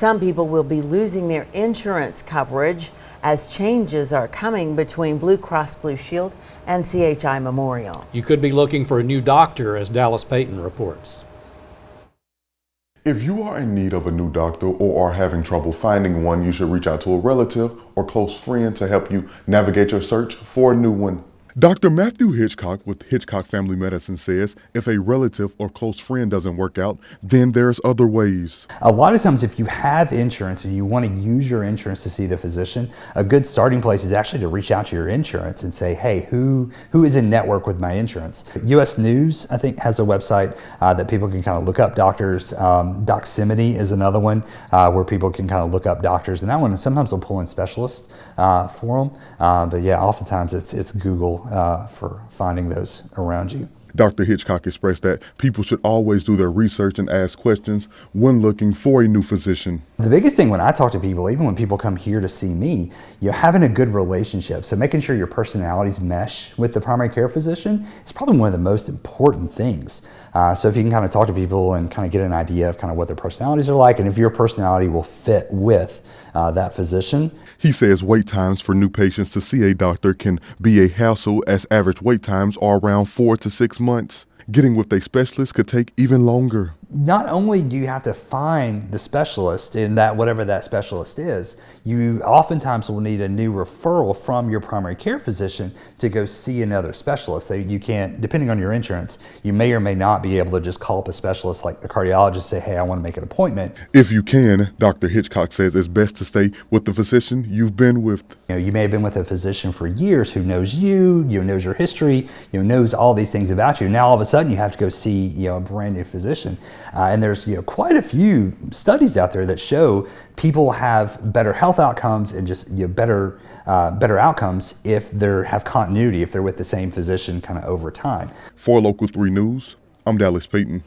Some people will be losing their insurance coverage as changes are coming between Blue Cross Blue Shield and CHI Memorial. You could be looking for a new doctor, as Dallas Payton reports. If you are in need of a new doctor or are having trouble finding one, you should reach out to a relative or close friend to help you navigate your search for a new one. Dr. Matthew Hitchcock with Hitchcock Family Medicine says if a relative or close friend doesn't work out, then there's other ways. A lot of times if you have insurance and you want to use your insurance to see the physician, a good starting place is actually to reach out to your insurance and say, hey, who is in network with my insurance? US News, I think, has a website that people can kind of look up doctors. Doximity is another one where people can kind of look up doctors, and that one sometimes will pull in specialists for them. But yeah, oftentimes it's Google for finding those around you. Dr. Hitchcock expressed that people should always do their research and ask questions when looking for a new physician. The biggest thing when I talk to people, even when people come here to see me, you're having a good relationship. So making sure your personalities mesh with the primary care physician is probably one of the most important things. So if you can kind of talk to people and kind of get an idea of kind of what their personalities are like, and if your personality will fit with that physician. He says wait times for new patients to see a doctor can be a hassle, as average wait times are around 4 to 6 months. Getting with a specialist could take even longer. Not only do you have to find the specialist in that, whatever that specialist is, you oftentimes will need a new referral from your primary care physician to go see another specialist. You can't, depending on your insurance, you may or may not be able to just call up a specialist like a cardiologist, say, hey, I want to make an appointment. If you can, Dr. Hitchcock says it's best to stay with the physician you've been with. You may have been with a physician for years who knows you, knows your history, knows all these things about you. Now all of a sudden you have to go see a brand new physician. And there's quite a few studies out there that show people have better health outcomes and just better outcomes if they have continuity, if they're with the same physician kind of over time. For Local 3 News, I'm Dallas Payton.